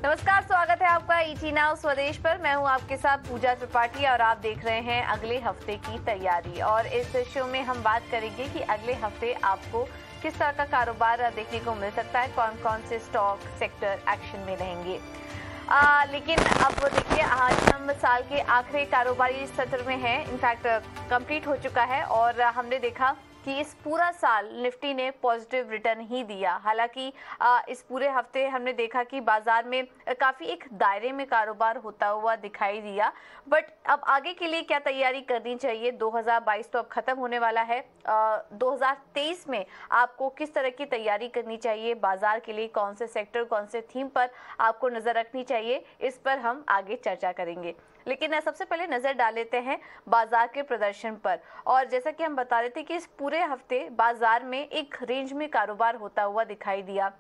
नमस्कार, स्वागत है आपका ईटी नाउ स्वदेश पर। मैं हूं आपके साथ पूजा त्रिपाठी और आप देख रहे हैं अगले हफ्ते की तैयारी। और इस शो में हम बात करेंगे कि अगले हफ्ते आपको किस तरह का कारोबार देखने को मिल सकता है, कौन कौन से स्टॉक सेक्टर एक्शन में रहेंगे। लेकिन अब देखिए, आज हम साल के आखिरी कारोबारी सत्र में हैं, इनफैक्ट कंप्लीट हो चुका है और हमने देखा कि इस पूरा साल निफ्टी ने पॉजिटिव रिटर्न ही दिया। हालांकि इस पूरे हफ्ते हमने देखा कि बाजार में काफ़ी एक दायरे में कारोबार होता हुआ दिखाई दिया। बट अब आगे के लिए क्या तैयारी करनी चाहिए? 2022 तो अब खत्म होने वाला है। 2023 में आपको किस तरह की तैयारी करनी चाहिए? बाजार के लिए कौन से सेक्टर, कौन से थीम पर आपको नजर रखनी चाहिए, इस पर हम आगे चर्चा करेंगे। लेकिन सबसे पहले नजर डाल लेते हैं बाजार के प्रदर्शन पर। और जैसा कि हम बता रहे थे कि इस पूरे हफ्ते बाजार में एक रेंज में कारोबार होता हुआ दिखाई दिया।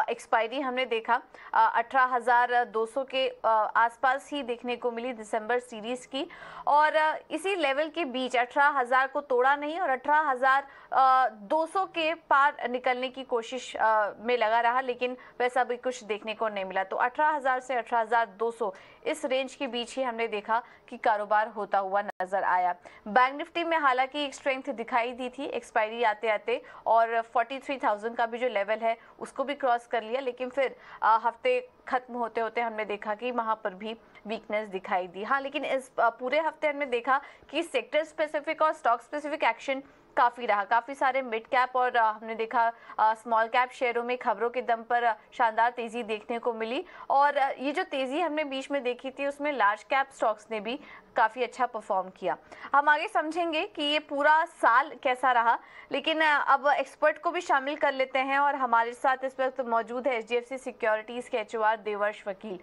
एक्सपायरी हमने देखा 18,200 के आसपास ही देखने को मिली दिसंबर सीरीज की, और इसी लेवल के बीच 18,000 को तोड़ा नहीं और 18,200 के पार निकलने की कोशिश में लगा रहा, लेकिन वैसा भी कुछ देखने को नहीं मिला। तो 18,000 से 18,200 इस रेंज के बीच ही हमने देखा कि कारोबार होता हुआ नजर आया। बैंक निफ्टी में हालांकि एक स्ट्रेंथ दिखाई दी थी एक्सपायरी आते आते, और 43,000 का भी जो लेवल है उसको भी क्रॉस कर लिया, लेकिन फिर हफ्ते खत्म होते होते हमने देखा कि वहां पर भी वीकनेस दिखाई दी। हाँ, लेकिन इस पूरे हफ्ते हमने देखा कि सेक्टर स्पेसिफिक और स्टॉक स्पेसिफिक एक्शन काफी रहा। काफी सारे मिड कैप और हमने देखा स्मॉल कैप शेयरों में खबरों के दम पर शानदार तेजी देखने को मिली। और ये जो तेजी हमने बीच में देखी थी उसमें लार्ज कैप स्टॉक्स ने भी काफी अच्छा परफॉर्म किया। हम आगे समझेंगे कि ये पूरा साल कैसा रहा, लेकिन अब एक्सपर्ट को भी शामिल कर लेते हैं। और हमारे साथ इस वक्त मौजूद है HDFC सिक्योरिटीज के HOR Devarsh Vakil.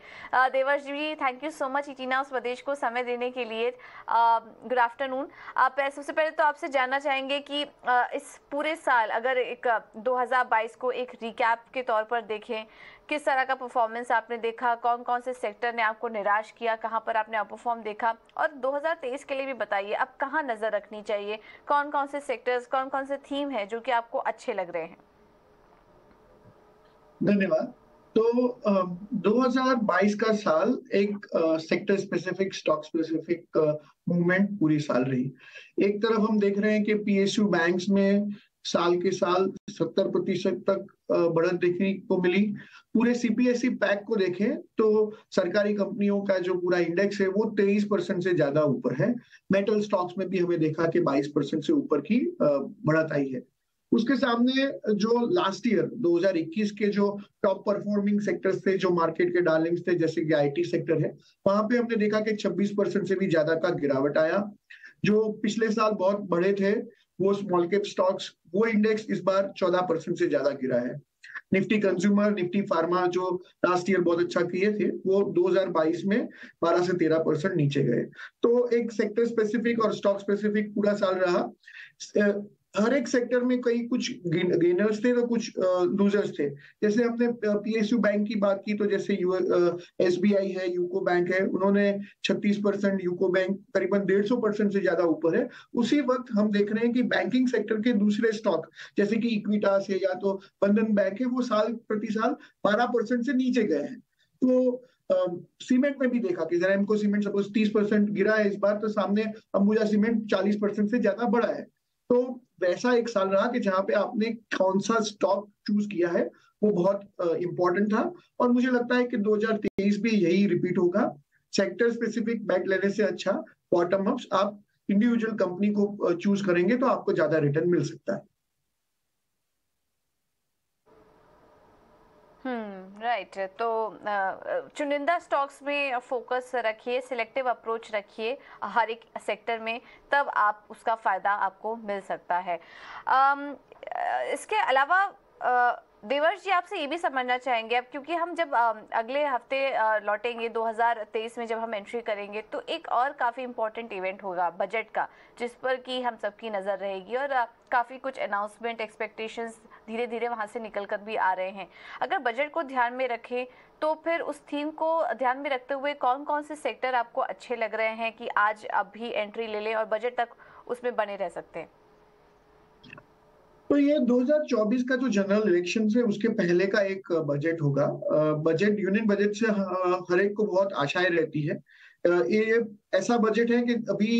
Devarsh ji, thank you so much ET Now Swadesh को समय देने के लिए। Good afternoon. आप सबसे पहले तो आपसे जानना चाहेंगे कि इस पूरे साल अगर एक 2022 को एक रिकैप के तौर पर देखें, किस तरह का परफॉर्मेंस आपने देखा, कौन कौन से सेक्टर ने आपको निराश किया, कहां पर आपने अपरफॉर्म देखा, और 2023 के लिए भी बताइए अब कहां नजर रखनी चाहिए, कौन कौन से सेक्टर्स, कौन कौन से थीम है जो कि आपको अच्छे लग रहे हैं। धन्यवाद। तो 2022 का साल एक sector specific, stock specific movement पूरी साल रही। एक तरफ हम देख रहे हैं कि PSU बैंक्स में साल के साल 70% तक बढ़त देखने को मिली। पूरे CPSE पैक को देखें तो सरकारी कंपनियों का जो पूरा इंडेक्स है वो 23% से ज्यादा ऊपर है। मेटल स्टॉक्स में भी हमें देखा कि 22% से ऊपर की बढ़त आई है। उसके सामने जो लास्ट ईयर 2021 के जो टॉप परफॉर्मिंग सेक्टर्स थे, जो मार्केट के डार्लिंग्स थे, जैसे कि IT सेक्टर है, वहां पे हमने देखा कि 26% से भी ज्यादा का गिरावट आया। जो पिछले साल बहुत बड़े थे वो स्मॉल कैप स्टॉक्स, वो इंडेक्स इस बार 14% से ज्यादा गिरा है। निफ्टी कंज्यूमर, निफ्टी फार्मा जो लास्ट ईयर बहुत अच्छा किए थे, वो 2022 में 12 से 13% नीचे गए। तो एक सेक्टर स्पेसिफिक और स्टॉक स्पेसिफिक पूरा साल रहा। हर एक सेक्टर में कई कुछ गेनर्स थे तो कुछ लूजर्स थे। जैसे हमने PSU बैंक की बात की तो जैसे SBI है, यूको बैंक है, उन्होंने 36%, यूको बैंक करीबन 150% से ज्यादा ऊपर है। उसी वक्त हम देख रहे हैं कि बैंकिंग सेक्टर के दूसरे स्टॉक जैसे कि इक्विटास है या तो बंधन बैंक है, वो साल प्रति साल 12% से नीचे गए हैं। तो सीमेंट में भी देखा कि जरा सीमेंट सपोज 30% गिरा है इस बार, तो सामने अंबुजा सीमेंट 40% से ज्यादा बढ़ा है। तो वैसा एक साल रहा कि जहां पे आपने कौन सा स्टॉक चूज किया है वो बहुत इंपॉर्टेंट था। और मुझे लगता है कि 2023 भी यही रिपीट होगा। सेक्टर स्पेसिफिक बैट लेने से अच्छा बॉटम अप्स आप इंडिविजुअल कंपनी को चूज करेंगे तो आपको ज्यादा रिटर्न मिल सकता है। राइट। तो चुनिंदा स्टॉक्स में फोकस रखिए, सिलेक्टिव अप्रोच रखिए हर एक सेक्टर में, तब आप उसका फायदा आपको मिल सकता है। इसके अलावा देवर्ष जी, आपसे ये भी समझना चाहेंगे अब, क्योंकि हम जब अगले हफ्ते लौटेंगे 2023 में, जब हम एंट्री करेंगे तो एक और काफ़ी इम्पोर्टेंट इवेंट होगा बजट का, जिस पर कि हम सबकी नज़र रहेगी। और काफ़ी कुछ अनाउंसमेंट, एक्सपेक्टेशंस धीरे धीरे वहाँ से निकल कर भी आ रहे हैं। अगर बजट को ध्यान में रखें तो फिर उस थीम को ध्यान में रखते हुए कौन कौन से सेक्टर आपको अच्छे लग रहे हैं कि आज अब भी एंट्री ले लें और बजट तक उसमें बने रह सकते हैं? तो ये 2024 का जो जनरल इलेक्शन है उसके पहले का एक बजट होगा। बजट यूनियन बजट से हर एक को बहुत आशाएं रहती है। ये ऐसा बजट है कि अभी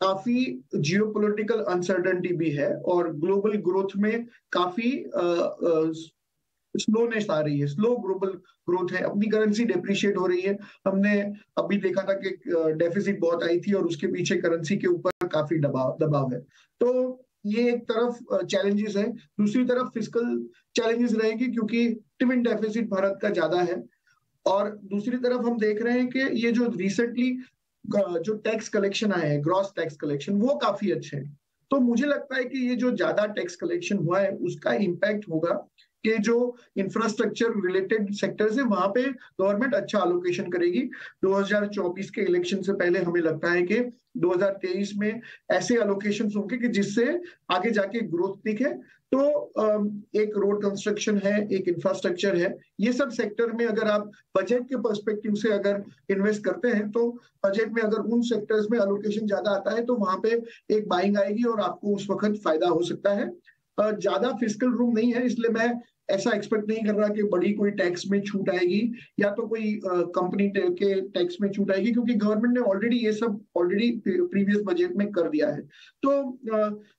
काफी जियोपॉलिटिकल अनसर्टेनिटी भी है और ग्लोबल ग्रोथ में काफी स्लोनेस आ रही है, स्लो ग्लोबल ग्रोथ है, अपनी करेंसी डेप्रिशिएट हो रही है। हमने अभी देखा था कि डेफिसिट बहुत आई थी और उसके पीछे करेंसी के ऊपर काफी दबाव है। तो ये एक तरफ चैलेंजेस है, दूसरी तरफ फिस्कल चैलेंजेस रहेंगे क्योंकि ट्विन डेफिसिट भारत का ज्यादा है। और दूसरी तरफ हम देख रहे हैं कि ये जो रिसेंटली जो टैक्स कलेक्शन आए हैं, ग्रॉस टैक्स कलेक्शन, वो काफी अच्छे हैं। तो मुझे लगता है कि ये जो ज्यादा टैक्स कलेक्शन हुआ है उसका इम्पैक्ट होगा कि जो इंफ्रास्ट्रक्चर रिलेटेड सेक्टर्स है वहां पे गवर्नमेंट अच्छा अलोकेशन करेगी। 2024 के इलेक्शन से पहले हमें लगता है कि 2023 में ऐसे अलोकेशन होंगे कि जिससे आगे जाके ग्रोथ दिखे। तो एक रोड कंस्ट्रक्शन है, एक इंफ्रास्ट्रक्चर है, ये सब सेक्टर में अगर आप बजट के पर्सपेक्टिव से अगर इन्वेस्ट करते हैं तो बजट में अगर उन सेक्टर्स में अलोकेशन ज्यादा आता है तो वहां पे एक बाइंग आएगी और आपको उस वक्त फायदा हो सकता है। ज्यादा फिस्कल रूम नहीं है, इसलिए मैं ऐसा एक्सपेक्ट नहीं कर रहा कि बड़ी कोई टैक्स में छूट आएगी या तो कोई कंपनी के टैक्स में छूट आएगी, क्योंकि गवर्नमेंट ने ऑलरेडी ये सब प्रीवियस बजट में कर दिया है। तो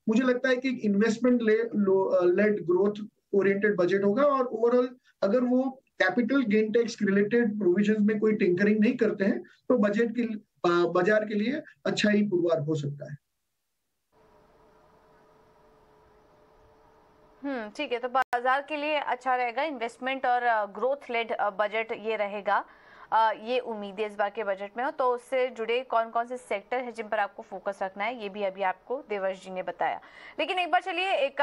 मुझे लगता है कि investment led growth oriented budget होगा और ओवरऑल अगर वो capital gain tax related provisions में कोई टिंकरिंग नहीं करते हैं तो बजट के बाजार के लिए अच्छा ही पुरवार हो सकता है। ठीक है, तो बाजार के लिए अच्छा रहेगा, इन्वेस्टमेंट और ग्रोथ लेड बजट ये रहेगा। ये उम्मीद है इस बार के बजट में हो। तो उससे जुड़े कौन कौन से सेक्टर है जिन पर आपको फोकस रखना है, ये भी अभी आपको देवर्ष जी ने बताया। लेकिन एक बार चलिए एक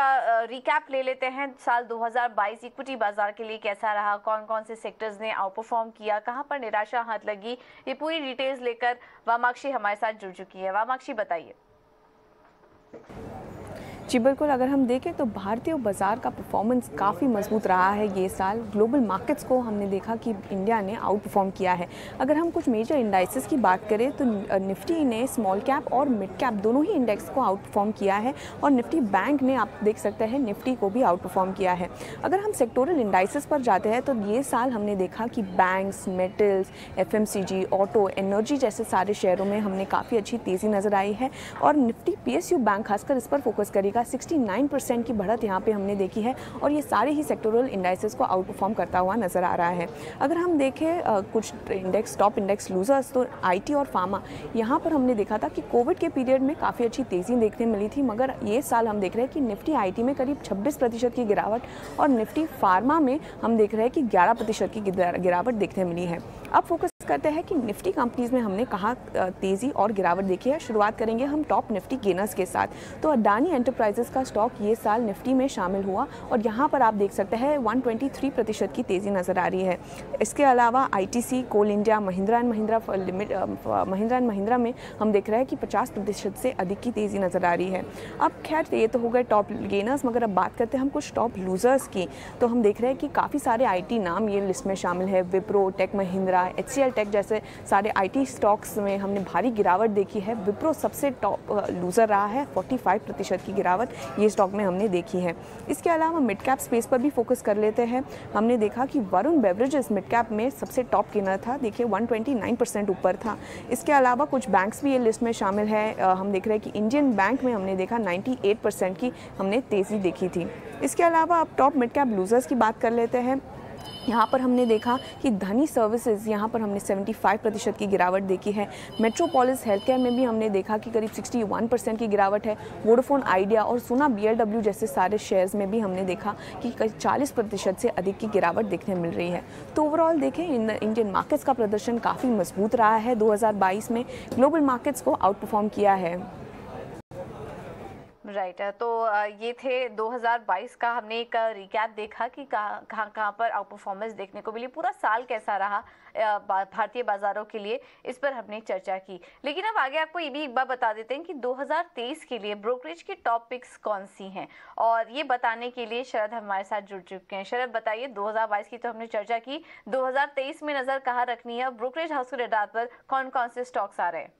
रिकैप ले लेते हैं। साल 2022 इक्विटी बाजार के लिए कैसा रहा, कौन कौन से सेक्टर्स ने आउट परफॉर्म किया, कहां पर निराशा हाथ लगी, ये पूरी डिटेल्स लेकर वामाक्षी हमारे साथ जुड़ चुकी है। वामाक्षी बताइए। जी बिल्कुल, अगर हम देखें तो भारतीय बाज़ार का परफॉर्मेंस काफ़ी मजबूत रहा है ये साल। ग्लोबल मार्केट्स को हमने देखा कि इंडिया ने आउट परफॉर्म किया है। अगर हम कुछ मेजर इंडाइसेस की बात करें तो निफ्टी ने स्मॉल कैप और मिड कैप दोनों ही इंडेक्स को आउट परफॉर्म किया है और निफ्टी बैंक ने, आप देख सकते हैं, निफ्टी को भी आउट परफॉर्म किया है। अगर हम सेक्टोरल इंडाइसेस पर जाते हैं तो ये साल हमने देखा कि banks, metals, FMCG, auto, energy जैसे सारे शेयरों में हमने काफ़ी अच्छी तेज़ी नज़र आई है और निफ्टी PSU बैंक खासकर इस पर फोकस करेगा। 69% की बढ़त यहाँ पे हमने देखी है और ये सारे ही सेक्टोरल इंडाइसेस को आउट परफॉर्म करता हुआ नजर आ रहा है। अगर हम देखें कुछ इंडेक्स, टॉप इंडेक्स लूजर्स, तो IT और फार्मा, यहाँ पर हमने देखा था कि कोविड के पीरियड में काफ़ी अच्छी तेज़ी देखने मिली थी, मगर ये साल हम देख रहे हैं कि निफ्टी IT में करीब 26% की गिरावट और निफ्टी फार्मा में हम देख रहे हैं कि 11% की गिरावट देखने मिली है। अब फोकस करते हैं कि निफ्टी कंपनीज में हमने कहाँ तेज़ी और गिरावट देखी है। शुरुआत करेंगे हम टॉप निफ्टी गेनर्स के साथ। तो अडानी एंटरप्राइजेस का स्टॉक ये साल निफ्टी में शामिल हुआ और यहाँ पर आप देख सकते हैं 123% की तेज़ी नज़र आ रही है। इसके अलावा ITC, Coal India, Mahindra and Mahindra में हम देख रहे हैं कि 50% से अधिक की तेज़ी नज़र आ रही है। अब खैर ये तो हो गए टॉप गेनर्स, मगर अब बात करते हैं हम कुछ टॉप लूजर्स की। तो हम देख रहे हैं कि काफ़ी सारे IT नाम ये लिस्ट में शामिल है। Wipro, Tech Mahindra, HCL Tech जैसे सारे IT स्टॉक्स में हमने भारी गिरावट देखी है। विप्रो सबसे टॉप लूजर रहा है, 45% की गिरावट ये स्टॉक में हमने देखी है। इसके अलावा मिड कैप स्पेस पर भी फोकस कर लेते हैं। हमने देखा कि वरुण बेवरेजेस मिड कैप में सबसे टॉप गेनर था, देखिए 129% ऊपर था। इसके अलावा कुछ बैंक्स भी ये लिस्ट में शामिल है। हम देख रहे हैं कि इंडियन बैंक में हमने देखा 98% की हमने तेज़ी देखी थी। इसके अलावा अब टॉप मिड कैप लूजर्स की बात कर लेते हैं। यहाँ पर हमने देखा कि धनी सर्विसेज, यहाँ पर हमने 75% की गिरावट देखी है। मेट्रोपोलिस हेल्थ केयर में भी हमने देखा कि करीब 61% की गिरावट है। वोडाफोन आइडिया और सोना BLW जैसे सारे शेयर्स में भी हमने देखा कि करीब 40% से अधिक की गिरावट देखने मिल रही है। तो ओवरऑल देखें, इंडियन मार्केट्स का प्रदर्शन काफ़ी मजबूत रहा है। 2022 में ग्लोबल मार्केट्स को आउट परफॉर्म किया है। राइट तो ये थे 2022 का हमने एक रिकैप देखा कि कहाँ पर आउट परफॉर्मेंस देखने को मिली, पूरा साल कैसा रहा भारतीय बाजारों के लिए, इस पर हमने चर्चा की। लेकिन अब आगे आपको ये भी एक बार बता देते हैं कि 2023 के लिए ब्रोकरेज की टॉप पिक्स कौन सी हैं, और ये बताने के लिए शरद हमारे साथ जुड़ चुके हैं। शरद बताइए, 2022 की तो हमने चर्चा की, 2023 में नजर कहाँ रखनी है, ब्रोकरेज हाउस के रडार पर कौन कौन से स्टॉक्स आ रहे हैं?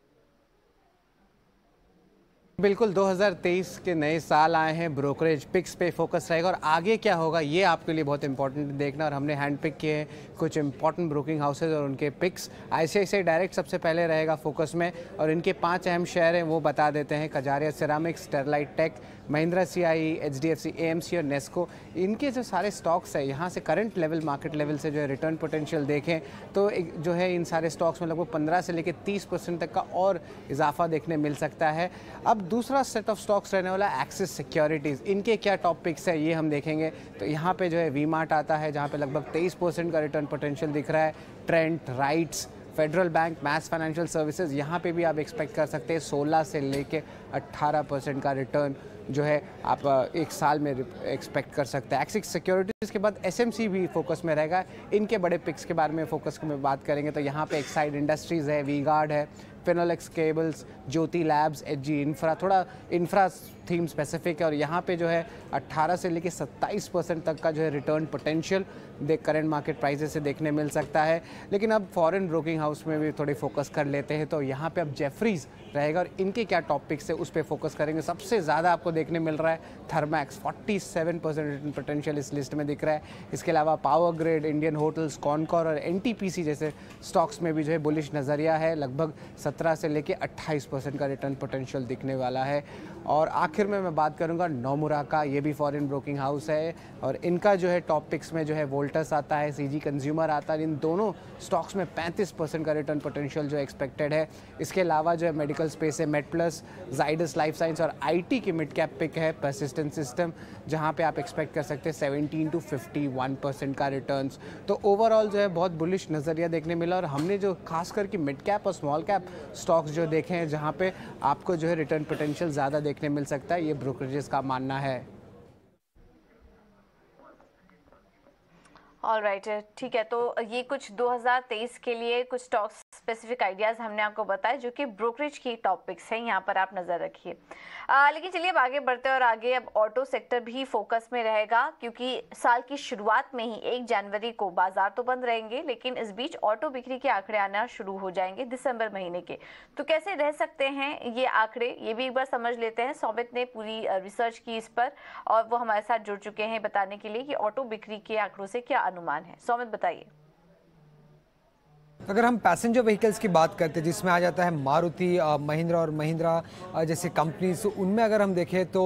बिल्कुल 2023 के नए साल आए हैं, ब्रोकरेज पिक्स पे फोकस रहेगा और आगे क्या होगा ये आपके लिए बहुत इंपॉर्टेंट देखना। और हमने हैंड पिक किए हैं कुछ इंपॉर्टेंट ब्रोकिंग हाउसेज और उनके पिक्स। आईसीआईसीआई डायरेक्ट सबसे पहले रहेगा फोकस में और इनके 5 अहम शेयर हैं वो बता देते हैं। Kajaria Ceramics, Sterlite Tech, Mahindra CI, HDFC AMC और नेस्को। इनके जो सारे स्टॉक्स हैं यहाँ से करंट लेवल, मार्केट लेवल से जो है रिटर्न पोटेंशियल देखें तो जो है इन सारे स्टॉक्स में लगभग 15 से लेकर 30% तक का और इजाफा देखने मिल सकता है। अब दूसरा सेट ऑफ स्टॉक्स रहने वाला एक्सिस सिक्योरिटीज़। इनके क्या टॉपिक्स है ये हम देखेंगे। तो यहाँ पे जो है वी मार्ट आता है जहाँ पे लगभग 23% का रिटर्न पोटेंशियल दिख रहा है। Trent, RITES, Federal Bank, MAS Financial Services, यहाँ पे भी आप एक्सपेक्ट कर सकते हैं 16 से लेके 18% का रिटर्न जो है आप एक साल में एक्सपेक्ट कर सकते हैं। एक्सिस सिक्योरिटीज़ के बाद एसएमसी भी फोकस में रहेगा। इनके बड़े पिक्स के बारे में फोकस में बात करेंगे तो यहाँ पे एक्साइड इंडस्ट्रीज़ है, वी गार्ड है, फिनोलेक्स केबल्स, ज्योति लैब्स, एचजी इंफ्रा, थोड़ा इंफ्रा थीम स्पेसिफिक है। और यहाँ पे जो है 18 से लेकर 27% तक का जो है return potential current market prices से देखने मिल सकता है। लेकिन अब फॉरेन ब्रोकिंग हाउस में भी थोड़ी फोकस कर लेते हैं तो यहाँ पे अब जेफरीज रहेगा और इनके क्या टॉपिक्स है उस पर फोकस करेंगे। सबसे ज़्यादा आपको देखने मिल रहा है थर्मैक्स, 47% रिटर्न पोटेंशियल इस लिस्ट में दिख रहा है। इसके अलावा power grid, Indian hotels, Concor और एनटीपीसी जैसे स्टॉक्स में भी जो है बुलिश नज़रिया है। लगभग 17 से लेकर 28% का रिटर्न पोटेंशियल दिखने वाला है। और आखिर में मैं बात करूंगा नोमुरा का, ये भी फॉरेन ब्रोकिंग हाउस है और इनका जो है टॉपिक्स में जो है वोल्टस आता है, सीजी कंज्यूमर आता है। इन दोनों स्टॉक्स में 35% का रिटर्न पोटेंशियल जो एक्सपेक्टेड है। इसके अलावा जो है मेडिकल स्पेस है, मेडप्लस, जाइडस लाइफ साइंस और आईटी की मिड कैप पिक है परसिस्टेंट सिस्टम, जहां पे आप एक्सपेक्ट कर सकते हैं 17 to 51% का रिटर्न्स। तो ओवरऑल जो है बहुत बुलिश नज़रिया देखने मिला और हमने जो खास करके मिड कैप और स्मॉल कैप स्टॉक्स जो देखे हैं जहां पे आपको जो है रिटर्न पोटेंशियल ज़्यादा देखने मिल सकता है, ये ब्रोकरेजेस का मानना है। ऑलराइट, ठीक है। तो ये कुछ 2023 के लिए कुछ स्टॉक स्पेसिफिक आइडियाज हमने आपको बताए जो कि ब्रोकरेज की टॉपिक्स हैं, यहाँ पर आप नजर रखिए। लेकिन चलिए अब आगे बढ़ते हैं और आगे अब ऑटो सेक्टर भी फोकस में रहेगा क्योंकि साल की शुरुआत में ही 1 जनवरी को बाजार तो बंद रहेंगे लेकिन इस बीच ऑटो बिक्री के आंकड़े आना शुरू हो जाएंगे दिसंबर महीने के। तो कैसे रह सकते हैं ये आंकड़े, ये भी एक बार समझ लेते हैं। सौमित ने पूरी रिसर्च की इस पर और वो हमारे साथ जुड़ चुके हैं बताने के लिए कि ऑटो बिक्री के आंकड़ों से क्या अनुमान है। सौमित बताइए। अगर हम पैसेंजर व्हीकल्स की बात करते हैं जिसमें आ जाता है मारुति, महिंद्रा और महिंद्रा जैसे कंपनीज, तो उनमें अगर हम देखें तो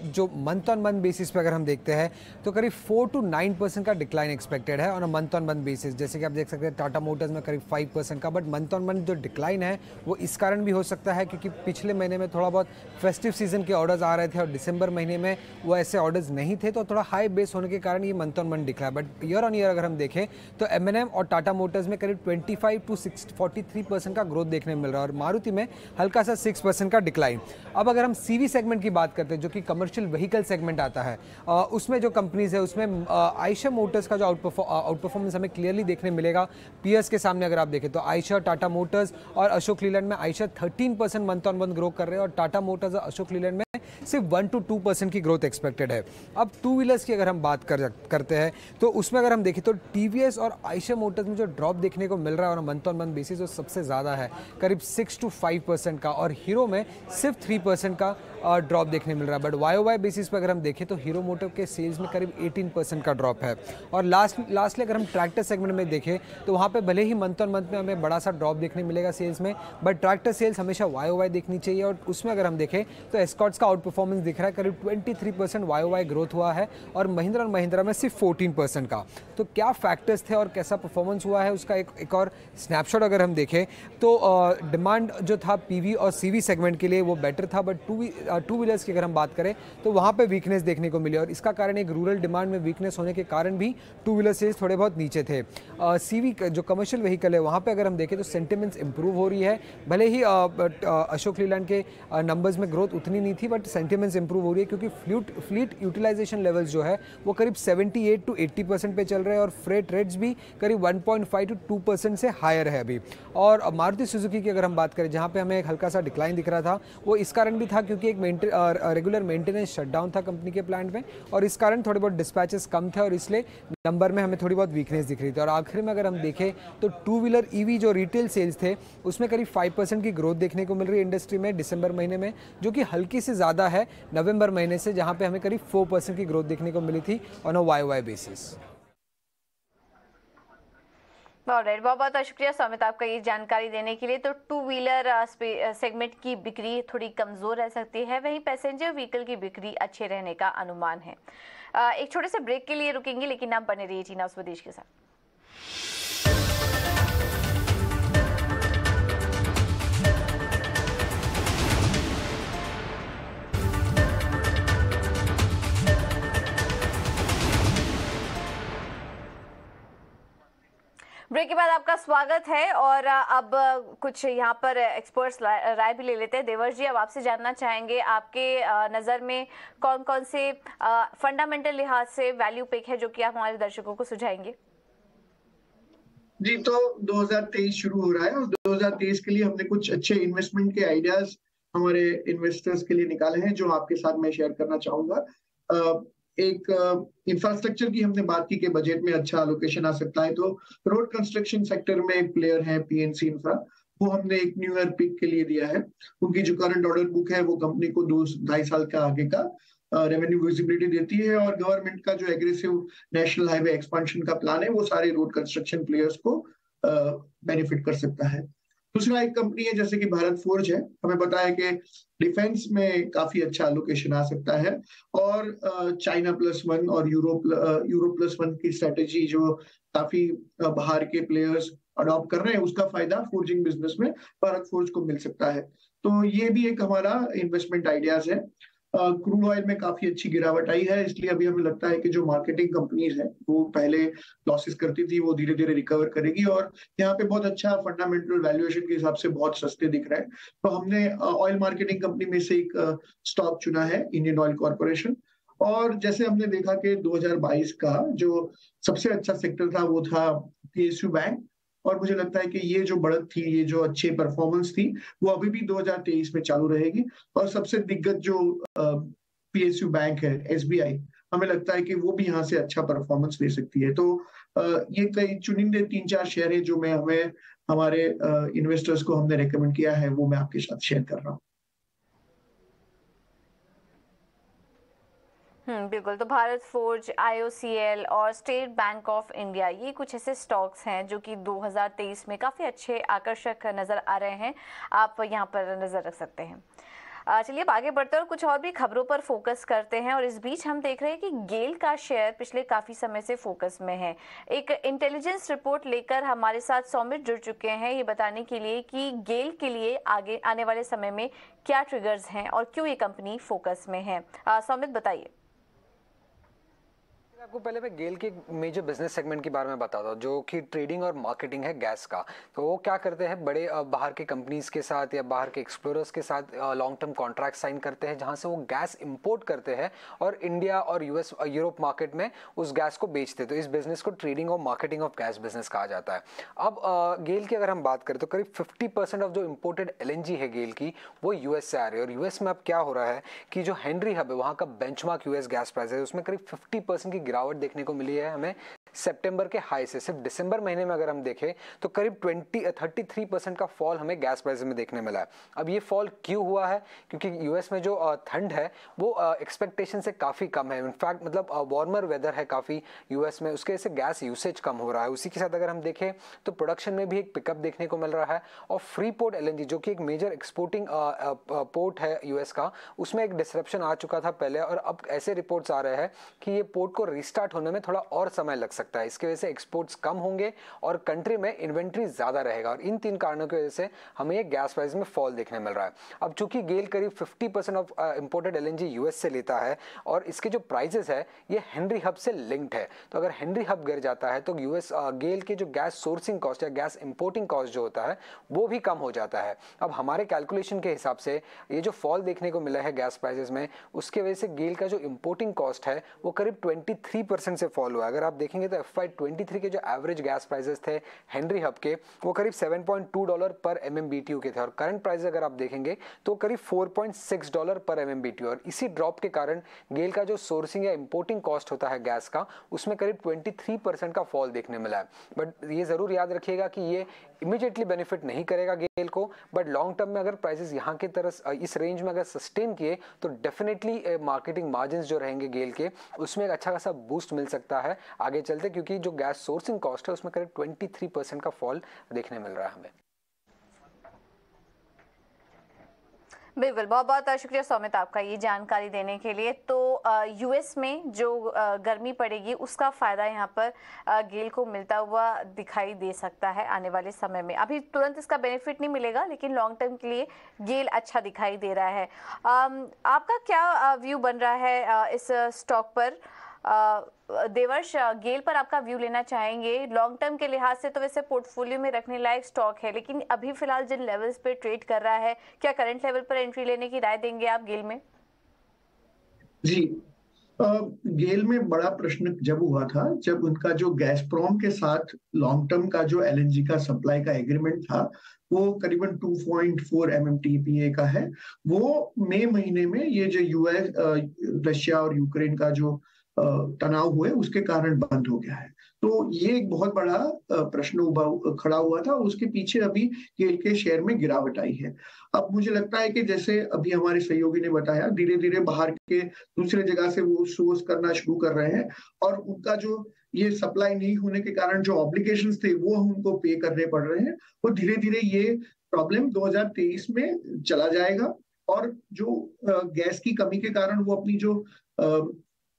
जो मंथ ऑन मंथ बेसिस पे अगर हम देखते हैं तो करीब 4 to 9% का डिक्लाइन एक्सपेक्टेड है on a month on month basis. जैसे कि आप देख सकते हैं टाटा मोटर्स में करीब 5% का, बट मंथ ऑन मंथ जो डिक्लाइन है वो इस कारण भी हो सकता है क्योंकि पिछले महीने में थोड़ा बहुत फेस्टिव सीजन के ऑर्डर्स आ रहे थे और दिसंबर महीने में वो ऐसे ऑर्डर्स नहीं थे तो थोड़ा हाई बेस होने के कारण ये मंथ ऑन मंथ दिख रहा है। बट ईयर ऑन ईयर अगर हम देखें तो M&M और टाटा मोटर्स में करीब 25 to 43% का ग्रोथ देखने मिल रहा है और मारुति में हल्का सा 6% का डिक्लाइन। अब अगर हम सीवी सेगमेंट की बात करते हैं जो कि कमर्शियल व्हीकल सेगमेंट आता है, उसमें जो कंपनीज है उसमें आयशर मोटर्स का जो आउट परफॉर्मेंस हमें क्लियरली देखने मिलेगा पीएस के सामने। अगर आप देखें तो आयशर, टाटा मोटर्स और अशोक लीलैंड में Eicher 13% month on month grow कर रहे हैं और टाटा मोटर्स और अशोक लीलैंड में सिर्फ 1 to 2% की ग्रोथ एक्सपेक्टेड है। अब टू व्हीलर्स की अगर हम बात करते हैं तो उसमें अगर हम देखें तो टीवीएस और आयशर मोटर्स में जो ड्रॉप देखने को मिल रहा है और मंथ ऑन मंथ बेसिस वो सबसे ज़्यादा है, करीब 6 to 5% का, और हीरो में सिर्फ 3% का ड्रॉप देखने मिल रहा है। बट वाई बेसिस पर अगर हम देखें तो हीरो मोटर के सेल्स में करीब 18% का ड्रॉप है। और लास्टली अगर हम ट्रैक्टर सेगमेंट में देखें तो वहाँ पे भले ही मंथ ऑन मंथ में हमें बड़ा सा ड्रॉप देखने मिलेगा सेल्स में, बट ट्रैक्टर सेल्स हमेशा वाई देखनी चाहिए और उसमें अगर हम देखें तो एस्कॉर्ट्स का आउट परफॉर्मेंस दिख रहा है, करीब 23% वाई ग्रोथ हुआ है और महिंद्रा और महिंद्रा में सिर्फ 14% का। तो क्या फैक्टर्स थे और कैसा परफॉर्मेंस हुआ है उसका एक और स्नैपशॉट अगर हम देखें तो डिमांड जो था पीवी और सीवी सेगमेंट के लिए वो बेटर था, बट टू व्हीलर्स की अगर हम बात करें तो वहाँ पे वीकनेस देखने को मिली और इसका कारण एक रूरल डिमांड में वीकनेस होने के कारण भी टू व्हीलर सेल्स थोड़े बहुत नीचे थे। सीवी जो कमर्शियल व्हीकल है वहाँ पे अगर हम देखें तो सेंटिमेंट्स इंप्रूव हो रही है, भले ही अशोक लीलैंड के नंबर्स में ग्रोथ उतनी नहीं थी बट सेंटिमेंट्स इंप्रूव हो रही है क्योंकि फ्लीट यूटिलाइजेशन लेवल्स जो है वो करीब 78 to 80% पे चल रहे हैं और फ्रेट रेट्स भी करीब 1.5 to 2% से हायर है अभी। और मारुति सुजुकी की अगर हम बात करें जहाँ पे हमें एक हल्का सा डिक्लाइन दिख रहा था वो इस कारण भी था क्योंकि एक रेगुलर मेंटेनेंस शटडाउन था कंपनी के प्लांट में, और इस कारण थोड़े बहुत डिस्पैचेस कम थे और इसलिए नंबर में हमें थोड़ी बहुत वीकनेस दिख रही थी। और आखिर में अगर हम देखें तो टू व्हीलर ईवी जो रिटेल सेल्स थे उसमें करीब 5% की ग्रोथ देखने को मिल रही है इंडस्ट्री में दिसंबर महीने में, जो कि हल्की से ज़्यादा है नवंबर महीने से, जहां पे हमें करीब 4% की ग्रोथ देखने को मिली थी ऑन अ YOY बेसिस। बहुत बहुत शुक्रिया सौमित आपका ये जानकारी देने के लिए। तो टू व्हीलर सेगमेंट की बिक्री थोड़ी कमजोर रह सकती है, वहीं पैसेंजर व्हीकल की बिक्री अच्छे रहने का अनुमान है। एक छोटे से ब्रेक के लिए रुकेंगे, लेकिन आप बने रहिए चीना स्वदेश के साथ। ब्रेक के बाद आपका स्वागत है और अब कुछ यहाँ पर एक्सपर्ट्स राय भी ले लेते हैं। देवर्ष जी, अब आपसे जानना चाहेंगे आपके नज़र में कौन कौन से फंडामेंटल लिहाज से वैल्यू पिक है जो कि आप हमारे दर्शकों को सुझाएंगे। जी, तो 2023 शुरू हो रहा है और 2023 के लिए हमने कुछ अच्छे इन्वेस्टमेंट के आइडियाज हमारे इन्वेस्टर्स के लिए निकाले हैं जो आपके साथ मैं शेयर करना चाहूंगा। एक इंफ्रास्ट्रक्चर की हमने बात की कि बजट में अच्छा एलोकेशन आ सकता है, तो रोड कंस्ट्रक्शन सेक्टर में एक प्लेयर है PNC इंफ्रा, वो हमने एक न्यू ईयर पिक के लिए दिया है। उनकी जो करंट ऑर्डर बुक है वो कंपनी को 2-2.5 साल का आगे का रेवेन्यू विजिबिलिटी देती है, और गवर्नमेंट का जो एग्रेसिव नेशनल हाईवे एक्सपांशन का प्लान है वो सारे रोड कंस्ट्रक्शन प्लेयर्स को बेनिफिट कर सकता है। दूसरा एक कंपनी है जैसे कि भारत फोर्ज है, हमें पता है कि डिफेंस में काफी अच्छा एलोकेशन आ सकता है, और चाइना +1 और यूरोप +1 की स्ट्रेटेजी जो काफी बाहर के प्लेयर्स अडॉप्ट कर रहे हैं, उसका फायदा फोर्जिंग बिजनेस में भारत फोर्ज को मिल सकता है। तो ये भी एक हमारा इन्वेस्टमेंट आइडियाज है। क्रूड ऑयल में काफी अच्छी गिरावट आई है, इसलिए अभी हमें लगता है कि जो मार्केटिंग कंपनीज है वो पहले लॉसेस करती थी वो धीरे धीरे रिकवर करेगी, और यहाँ पे बहुत अच्छा फंडामेंटल वैल्यूएशन के हिसाब से बहुत सस्ते दिख रहे हैं। तो हमने ऑयल मार्केटिंग कंपनी में से एक स्टॉक चुना है, इंडियन ऑयल कॉर्पोरेशन। और जैसे हमने देखा कि 2022 का जो सबसे अच्छा सेक्टर था वो था PSU बैंक, और मुझे लगता है कि ये जो बढ़त थी, ये जो अच्छी परफॉर्मेंस थी, वो अभी भी 2023 में चालू रहेगी। और सबसे दिग्गज जो PSU बैंक है SBI, हमें लगता है कि वो भी यहाँ से अच्छा परफॉर्मेंस दे सकती है। तो ये कई चुनिंदे 3-4 शेयर है जो मैं हमारे इन्वेस्टर्स को हमने रेकमेंड किया है, वो मैं आपके साथ शेयर कर रहा हूँ। बिल्कुल। तो भारत फोर्ज, IOCL और स्टेट बैंक ऑफ इंडिया, ये कुछ ऐसे स्टॉक्स हैं जो कि 2023 में काफ़ी अच्छे आकर्षक नज़र आ रहे हैं, आप यहाँ पर नज़र रख सकते हैं। चलिए अब आगे बढ़ते हैं और कुछ और भी खबरों पर फोकस करते हैं। और इस बीच हम देख रहे हैं कि गेल का शेयर पिछले काफ़ी समय से फोकस में है। एक इंटेलिजेंस रिपोर्ट लेकर हमारे साथ सौमित जुड़ चुके हैं ये बताने के लिए कि गेल के लिए आगे आने वाले समय में क्या ट्रिगर्स हैं और क्यों ये कंपनी फोकस में है। सौमित बताइए। आपको पहले मैं गेल के मेजर बिजनेस सेगमेंट के बारे में बताता हूँ जो कि ट्रेडिंग और मार्केटिंग है गैस का। तो वो क्या करते हैं, बड़े बाहर के कंपनीज के साथ या बाहर के एक्सप्लोरर्स के साथ लॉन्ग टर्म कॉन्ट्रैक्ट साइन करते हैं जहां से वो गैस इंपोर्ट करते हैं और इंडिया और US यूरोप मार्केट में उस गैस को बेचते हैं। तो इस बिजनेस को ट्रेडिंग और मार्केटिंग ऑफ गैस बिजनेस कहा जाता है। अब गेल की अगर हम बात करें तो करीब 50% ऑफ जो इम्पोर्टेड LNG है गेल की वो US से आ रही है। और US में अब क्या हो रहा है कि जो हेनरी हब है वहाँ का बेंचमार्क US गैस प्राइस है उसमें करीब 50% की गिरावट देखने को मिली है हमें सितंबर के हाई से। सिर्फ दिसंबर महीने में अगर हम देखें तो करीब 33% का फॉल हमें गैस प्राइस में देखने मिला है। अब ये फॉल क्यों हुआ है? क्योंकि यूएस में जो ठंड है वो एक्सपेक्टेशन से काफ़ी कम है। इनफैक्ट मतलब वार्मर वेदर है काफ़ी यूएस में, उसके वजह से गैस यूसेज कम हो रहा है। उसी के साथ अगर हम देखें तो प्रोडक्शन में भी एक पिकअप देखने को मिल रहा है। और फ्री पोर्ट LNG जो कि एक मेजर एक्सपोर्टिंग पोर्ट है यूएस का, उसमें एक डिसरप्शन आ चुका था पहले और अब ऐसे रिपोर्ट्स आ रहे हैं कि ये पोर्ट को रिस्टार्ट होने में थोड़ा और समय लग सकता है। इसकी वजह से एक्सपोर्ट्स कम होंगे और कंट्री में इन्वेंट्री ज्यादा रहेगा और इन तीन कारणों की वजह से हमें ये गैस प्राइस में फॉल देखने मिल रहा है। अब चूंकि गेल करीब 50% ऑफ इंपोर्टेड LNG यूएस से लेता है और इसके जो प्राइसेस है ये हेनरी हब से लिंक्ड है, तो अगर हेनरी हब गिर जाता है तो यूएस गेल के जो गैस सोर्सिंग कॉस्ट या गैस इंपोर्टिंग कॉस्ट जो होता है वो भी कम हो जाता है। अब हमारे कैलकुलेशन के हिसाब से ये जो फॉल देखने को मिला है गैस प्राइसेस में, उसके वजह से गेल का जो इंपोर्टिंग कॉस्ट है वो करीब 23% से फॉल हुआ है। अगर आप देखेंगे तो FY23 के जो एवरेज गैस प्राइसेस थे हेनरी हब के, वो करीब $7.2 पर MMBTU के थे, और करंट प्राइस अगर आप देखेंगे तो करीब $4.6 पर MMBTU। और इसी ड्रॉप के कारण गेल का जो सोर्सिंग या इंपोर्टिंग कॉस्ट होता है गैस का, उसमें करीब 23% का फॉल देखने मिला है। बट ये जरूर याद रखिएगा कि ये इमीडिएटली बेनिफिट नहीं करेगा गेल को, बट लॉन्ग टर्म में अगर प्राइसेस यहाँ के तरह इस रेंज में अगर सस्टेन किए तो डेफिनेटली मार्केटिंग मार्जिन्स जो रहेंगे गेल के, उसमें एक अच्छा खासा बूस्ट मिल सकता है आगे चलते, क्योंकि जो गैस सोर्सिंग कॉस्ट है उसमें करीब 23% का फॉल देखने मिल रहा है हमें। बिल्कुल, बहुत बहुत शुक्रिया सौमित आपका ये जानकारी देने के लिए। तो यूएस में जो गर्मी पड़ेगी उसका फ़ायदा यहाँ पर गेल को मिलता हुआ दिखाई दे सकता है आने वाले समय में। अभी तुरंत इसका बेनिफिट नहीं मिलेगा, लेकिन लॉन्ग टर्म के लिए गेल अच्छा दिखाई दे रहा है। आपका क्या व्यू बन रहा है इस स्टॉक पर? देवर्ष, गेल पर आपका व्यू लेना चाहेंगे। लॉन्ग टर्म के लिहाज से तो वैसे पोर्टफोलियो में रखने लायक स्टॉक है, लेकिन अभी फिलहाल जिन लेवल्स पे ट्रेड कर रहा है, क्या करंट लेवल पर एंट्री लेने की राय देंगे आप गेल में? जी, गेल में बड़ा प्रश्न जब हुआ था, जब उनका जो गैसप्रोम के साथ लॉन्ग टर्म का जो LNG का सप्लाई का एग्रीमेंट था, वो करीबन 2.4 MMTPA का है। वो मई महीने में ये जो यूएस रशिया और यूक्रेन का जो तनाव हुए उसके कारण बंद हो गया है। तो ये एक बहुत बड़ा प्रश्न खड़ा हुआ था, उसके पीछे अभी गेल के शेयर में गिरावट आई है। अब मुझे लगता है कि जैसे अभी हमारे सहयोगी ने बताया, धीरे धीरे बाहर के दूसरे जगह से वो सोर्स करना शुरू कर रहे हैं, और उनका जो ये सप्लाई नहीं होने के कारण जो ऑब्लिगेशंस थे वो उनको पे करने पड़ रहे हैं, और धीरे धीरे ये प्रॉब्लम 2023 में चला जाएगा। और जो गैस की कमी के कारण वो अपनी जो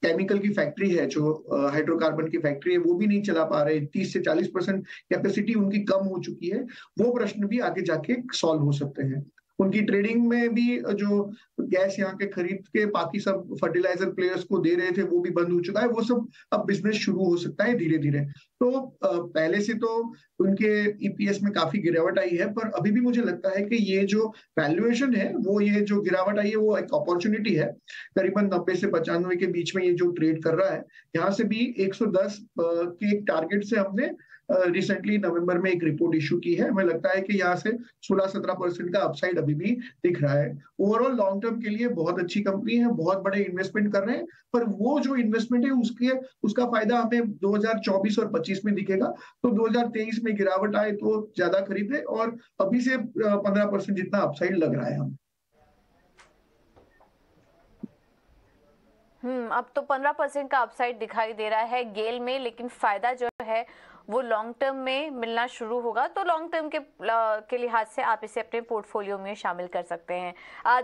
केमिकल की फैक्ट्री है, जो हाइड्रोकार्बन की फैक्ट्री है, वो भी नहीं चला पा रहे। 30 से 40% कैपेसिटी उनकी कम हो चुकी है। वो प्रश्न भी आगे जाके सॉल्व हो सकते हैं। उनकी ट्रेडिंग में भी जो गैस यहाँ के खरीद के बाकी सब फर्टिलाइजर प्लेयर्स को दे रहे थे वो भी बंद हो चुका है। वो सब अब बिजनेस शुरू हो सकता है धीरे धीरे। तो पहले से तो उनके EPS में काफी गिरावट आई है, पर अभी भी मुझे लगता है कि ये जो वैल्यूएशन है, वो ये जो गिरावट आई है वो एक अपॉर्चुनिटी है। करीबन 90 से 95 के बीच में ये जो ट्रेड कर रहा है, यहाँ से भी 110 के एक टारगेट से हमने रिसेंटली नवंबर में एक रिपोर्ट इशू की है। हमें लगता है कि यहाँ से 16-17% का अपसाइड अभी भी दिख रहा है। ओवरऑल लॉन्ग टर्म के लिए बहुत अच्छी कंपनी है, बहुत बड़े इन्वेस्टमेंट कर रहे हैं, पर वो जो इन्वेस्टमेंट है उसका फायदा हमें 2024 और 25 में दिखेगा। तो 2023 में गिरावट आए तो ज्यादा खरीदे, और अभी से 15% जितना अपसाइड लग रहा है हम। अब तो 15% का अपसाइड दिखाई दे रहा है गेल में, लेकिन फायदा जो है वो लॉन्ग टर्म में मिलना शुरू होगा। तो लॉन्ग टर्म के लिहाज से आप इसे अपने पोर्टफोलियो में शामिल कर सकते हैं।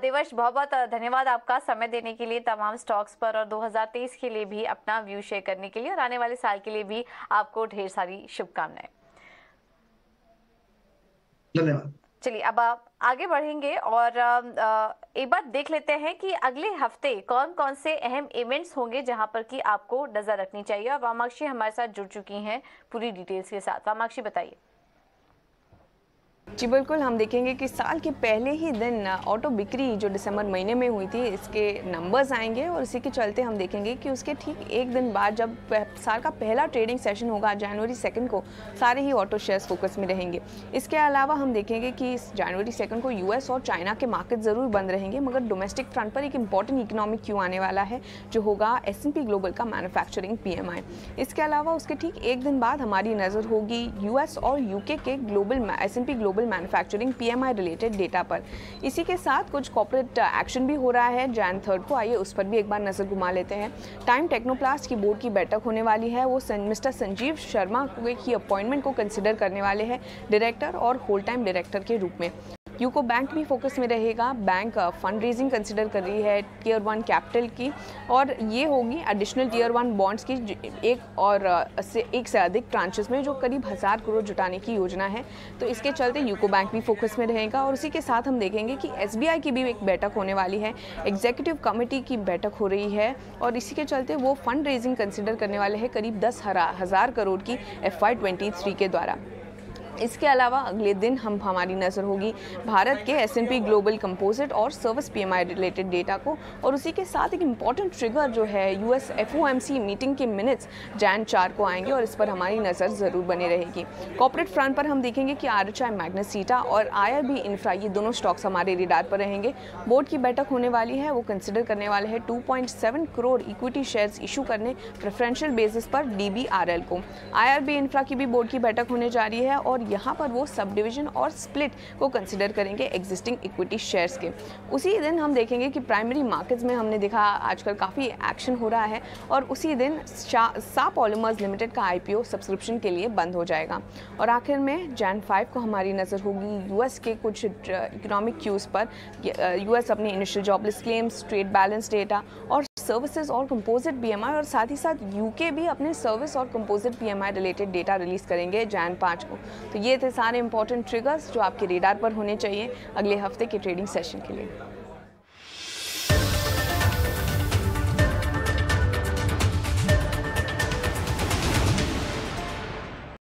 देवर्ष, बहुत बहुत धन्यवाद आपका समय देने के लिए तमाम स्टॉक्स पर, और 2023 के लिए भी अपना व्यू शेयर करने के लिए, और आने वाले साल के लिए भी आपको ढेर सारी शुभकामनाएं। धन्यवाद। चलिए अब आप आगे बढ़ेंगे और एक बार देख लेते हैं कि अगले हफ्ते कौन कौन से अहम इवेंट्स होंगे जहां पर कि आपको नजर रखनी चाहिए। और वामाक्षी हमारे साथ जुड़ चुकी हैं पूरी डिटेल्स के साथ। वामाक्षी, बताइए। जी बिल्कुल, हम देखेंगे कि साल के पहले ही दिन ऑटो बिक्री जो दिसंबर महीने में हुई थी, इसके नंबर्स आएंगे, और इसी के चलते हम देखेंगे कि उसके ठीक एक दिन बाद जब साल का पहला ट्रेडिंग सेशन होगा जनवरी 2 को, सारे ही ऑटो शेयर्स फोकस में रहेंगे। इसके अलावा हम देखेंगे कि इस जनवरी 2 को US और चाइना के मार्केट ज़रूर बंद रहेंगे, मगर डोमेस्टिक फ्रंट पर एक इंपॉर्टेंट इकोनॉमिक क्यू आने वाला है, जो होगा S&P ग्लोबल का मैन्युफैक्चरिंग PMI। इसके अलावा उसके ठीक एक दिन बाद हमारी नज़र होगी US और UK के S&P global manufacturing PMI related data पर। इसी के साथ कुछ कॉर्पोरेट एक्शन भी हो रहा है Jan 3 को, आइए उस पर भी एक बार नजर घुमा लेते हैं। टाइम टेक्नोप्लास्ट की बोर्ड की बैठक होने वाली है। वो मिस्टर संजीव शर्मा की अपॉइंटमेंट को कंसिडर करने वाले हैं डायरेक्टर और होल टाइम डायरेक्टर के रूप में। यूको बैंक भी फोकस में रहेगा। बैंक फंड रेजिंग कंसिडर कर रही है Tier 1 कैपिटल की, और ये होगी एडिशनल Tier 1 बॉन्ड्स की एक से अधिक ट्रांचेस में, जो करीब 1000 करोड़ जुटाने की योजना है। तो इसके चलते यूको बैंक भी फोकस में रहेगा। और उसी के साथ हम देखेंगे कि SBI की भी एक बैठक होने वाली है, एग्जीक्यूटिव कमेटी की बैठक हो रही है, और इसी के चलते वो फंड रेजिंग कंसिडर करने वाले हैं करीब 10,000 करोड़ की FY23 के द्वारा। इसके अलावा अगले दिन हमारी नज़र होगी भारत के S&P ग्लोबल कंपोजिट और सर्विस PMI रिलेटेड डेटा को, और उसी के साथ एक इम्पॉर्टेंट ट्रिगर जो है US FOMC मीटिंग के मिनट्स Jan 4 को आएंगे और इस पर हमारी नज़र ज़रूर बनी रहेगी। कॉर्पोरेट फ्रंट पर हम देखेंगे कि RHI मैग्नेसिटा और IRB इंफ्रा, ये दोनों स्टॉक्स हमारे रेडार पर रहेंगे। बोर्ड की बैठक होने वाली है, वो कंसिडर करने वाले हैं 2.7 करोड़ इक्विटी शेयर्स इशू करने प्रेफरेंशियल बेसिस पर DBRL को। IRB इंफ्रा की भी बोर्ड की बैठक होने जा रही है और यहाँ पर वो सब डिवीजन और स्प्लिट को कंसिडर करेंगे एग्जिस्टिंग इक्विटी शेयर्स के। उसी दिन हम देखेंगे कि प्राइमरी मार्केट्स में हमने देखा आजकल काफ़ी एक्शन हो रहा है और उसी दिन सा पॉलीमर्स लिमिटेड का IPO सब्सक्रिप्शन के लिए बंद हो जाएगा। और आखिर में Jan 5 को हमारी नज़र होगी US के कुछ इकोनॉमिक क्यूज़ पर। US अपने initial jobless claims, trade balance data और सर्विसेज और कंपोजिट PMI, और साथ ही साथ UK भी अपने सर्विस और composite PMI related data release करेंगे Jan 5 को। तो ये थे सारे इंपॉर्टेंट ट्रिगर्स जो आपके रेडार पर होने चाहिए अगले हफ्ते के ट्रेडिंग सेशन के लिए।